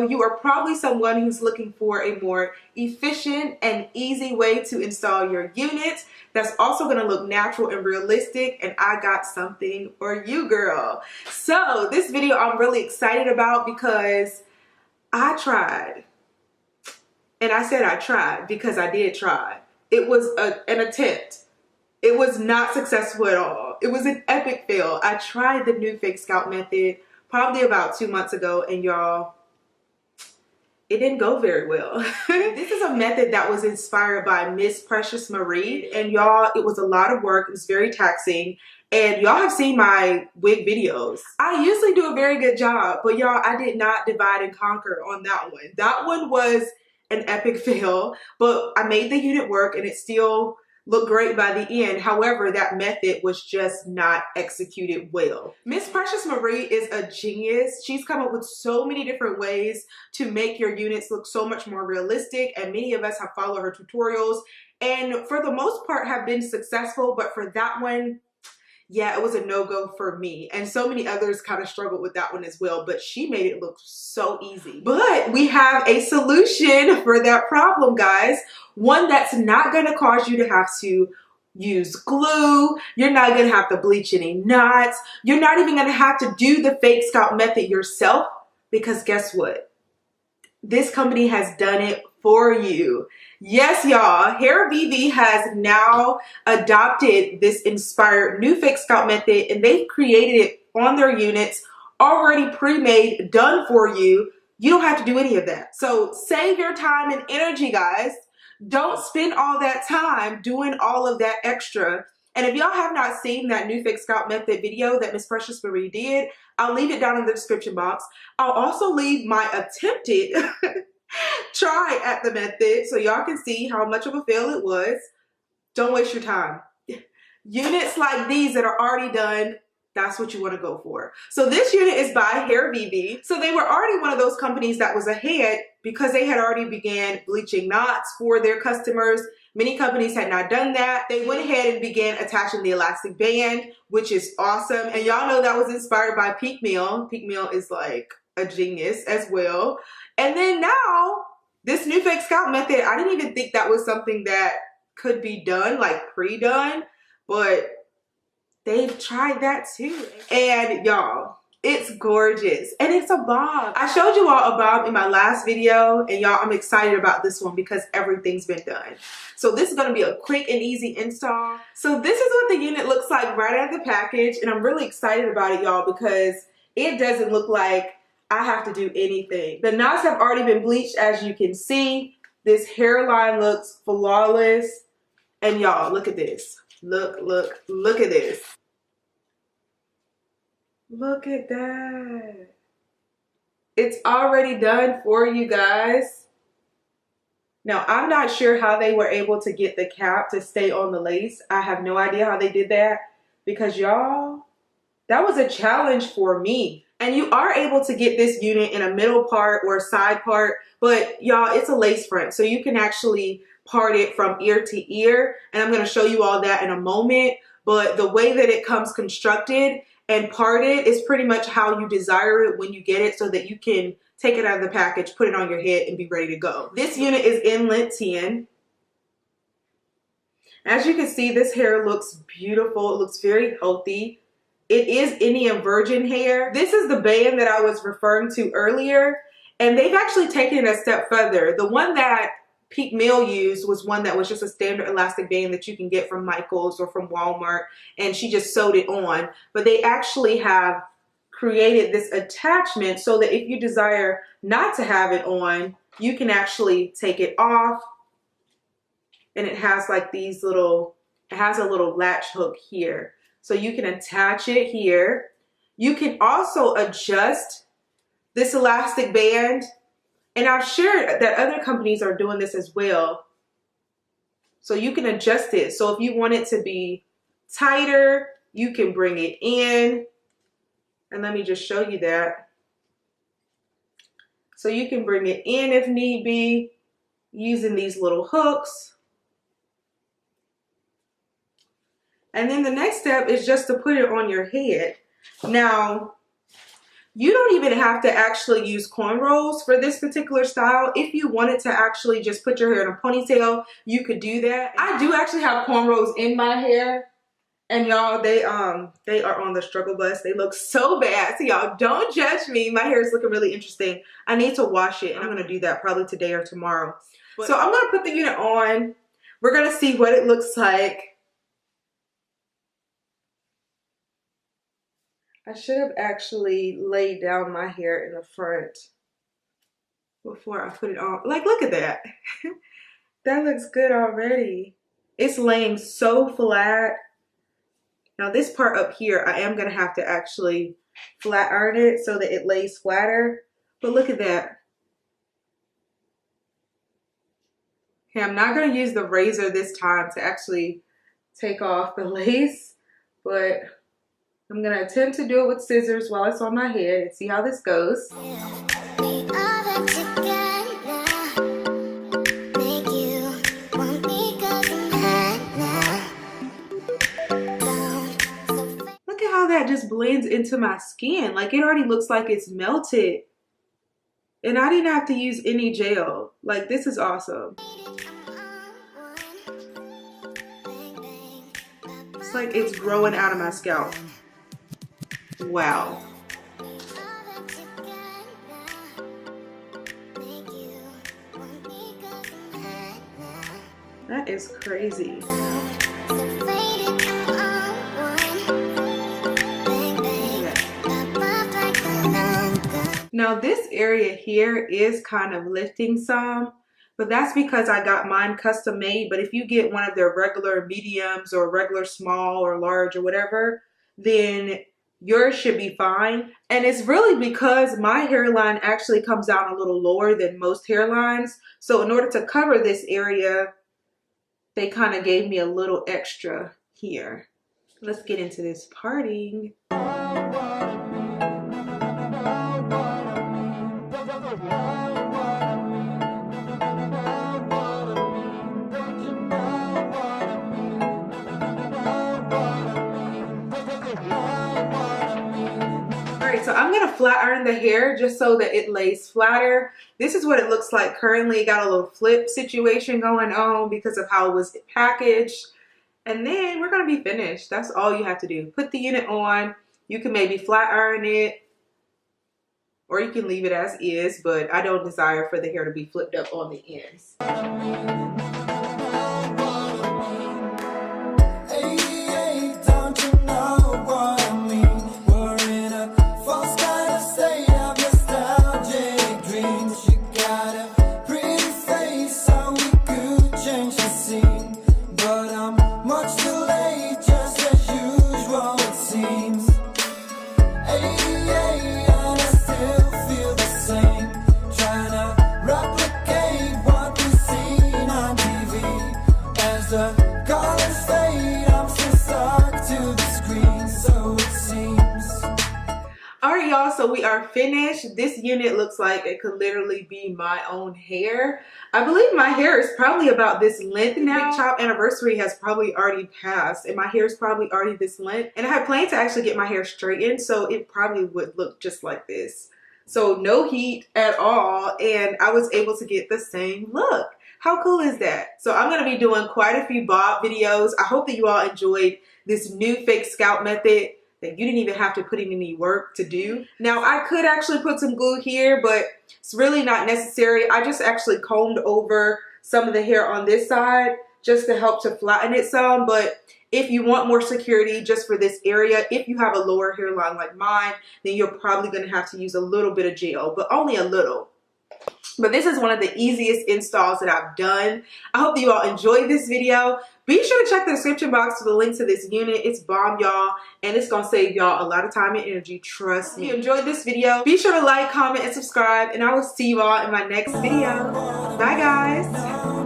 video, you are probably someone who's looking for a more efficient and easy way to install your unit that's also going to look natural and realistic, and I got something for you, girl. So this video I'm really excited about because I tried. And I said I tried because I did try. It was an attempt. It was not successful at all. It was an epic fail. I tried the new fake scalp method probably about 2 months ago, and y'all, it didn't go very well. This is a method that was inspired by Msnaturallymary, and y'all, it was a lot of work. It was very taxing, and y'all have seen my wig videos. I usually do a very good job, but y'all, I did not divide and conquer on that one. That one was an epic fail, but I made the unit work and it still looked great by the end. However, that method was just not executed well. Msnaturallymary is a genius. She's come up with so many different ways to make your units look so much more realistic, and many of us have followed her tutorials and for the most part have been successful, but for that one, yeah, it was a no-go for me. And so many others kind of struggled with that one as well, but she made it look so easy. But we have a solution for that problem, guys. One that's not gonna cause you to have to use glue. You're not gonna have to bleach any knots. You're not even gonna have to do the fake scalp method yourself, because guess what? This company has done it for you. Yes, y'all, Hairvivi has now adopted this inspired new fake scalp method, and they've created it on their units, already pre-made, done for you. You don't have to do any of that. So save your time and energy, guys. Don't spend all that time doing all of that extra. And if y'all have not seen that new fake scalp method video that Msnaturallymary did, I'll leave it down in the description box. I'll also leave my attempted try at the method so y'all can see how much of a fail it was. Don't waste your time. Units like these that are already done, that's what you want to go for. So this unit is by Hairvivi. So they were already one of those companies that was ahead because they had already began bleaching knots for their customers. Many companies had not done that. They went ahead and began attaching the elastic band, which is awesome. And y'all know that was inspired by Peak Meal. Peak Meal is like a genius as well. And then now, this new fake scalp method, I didn't even think that was something that could be done, like pre-done, but they've tried that too. And y'all, it's gorgeous. And it's a bob. I showed you all a bob in my last video, and y'all, I'm excited about this one because everything's been done. So this is gonna be a quick and easy install. So this is what the unit looks like right out of the package, and I'm really excited about it, y'all, because it doesn't look like I have to do anything. The knots have already been bleached, as you can see. This hairline looks flawless. And y'all, look at this. Look at this. Look at that. It's already done for you guys. Now, I'm not sure how they were able to get the cap to stay on the lace. I have no idea how they did that, because y'all, that was a challenge for me. And you are able to get this unit in a middle part or a side part, but y'all, it's a lace front, so you can actually part it from ear to ear, and I'm going to show you all that in a moment. But the way that it comes constructed and parted is pretty much how you desire it when you get it, so that you can take it out of the package, put it on your head, and be ready to go. This unit is in lint 10. As you can see, this hair looks beautiful. It looks very healthy. It is Indian virgin hair. This is the band that I was referring to earlier, and they've actually taken it a step further. The one that Peak Meal used was one that was just a standard elastic band that you can get from Michael's or from Walmart, and she just sewed it on. But they actually have created this attachment so that if you desire not to have it on, you can actually take it off. And it has like these little, it has a little latch hook here. So you can attach it here. You can also adjust this elastic band. And I've shared that other companies are doing this as well. So you can adjust it. So if you want it to be tighter, you can bring it in. And let me just show you that. So you can bring it in if need be, using these little hooks. And then the next step is just to put it on your head. Now, You don't even have to actually use cornrows for this particular style. If you wanted to actually just put your hair in a ponytail, you could do that. I do actually have cornrows in my hair. And y'all, they are on the struggle bus. They look so bad. So y'all, don't judge me. My hair is looking really interesting. I need to wash it, and I'm gonna do that probably today or tomorrow. So I'm gonna put the unit on. We're gonna see what it looks like. I should have actually laid down my hair in the front before I put it on. Like, look at that. That looks good already. It's laying so flat. Now this part up here, I am gonna have to actually flat iron it so that it lays flatter. But look at that. Okay, I'm not gonna use the razor this time to actually take off the lace, but I'm gonna attempt to do it with scissors while it's on my head and see how this goes. Look at how that just blends into my skin. Like, it already looks like it's melted. And I didn't have to use any gel. Like, this is awesome. It's like it's growing out of my scalp. Wow. That is crazy. Now this area here is kind of lifting some, but that's because I got mine custom made. But if you get one of their regular mediums or regular small or large or whatever, then yours should be fine. And it's really because my hairline actually comes down a little lower than most hairlines. So in order to cover this area, they kind of gave me a little extra here. Let's get into this parting. So I'm gonna flat iron the hair just so that it lays flatter. This is what it looks like currently. Got a little flip situation going on because of how it was packaged. And then we're gonna be finished. That's all you have to do. Put the unit on. You can maybe flat iron it, or you can leave it as is, but I don't desire for the hair to be flipped up on the ends. So we are finished. This unit looks like it could literally be my own hair. I believe my hair is probably about this length now. Big chop anniversary has probably already passed and my hair is probably already this length. And I had planned to actually get my hair straightened, so it probably would look just like this. So no heat at all, and I was able to get the same look. How cool is that? So I'm going to be doing quite a few bob videos. I hope that you all enjoyed this new fake scalp method that you didn't even have to put in any work to do. Now I could actually put some glue here, but it's really not necessary. I just actually combed over some of the hair on this side just to help to flatten it some. But if you want more security just for this area, if you have a lower hairline like mine, then you're probably gonna have to use a little bit of gel, but only a little. But this is one of the easiest installs that I've done. I hope that you all enjoyed this video. Be sure to check the description box for the link to this unit. It's bomb, y'all, and it's gonna save y'all a lot of time and energy. Trust me. If you enjoyed this video, be sure to like, comment, and subscribe, and I will see you all in my next video. Bye, guys.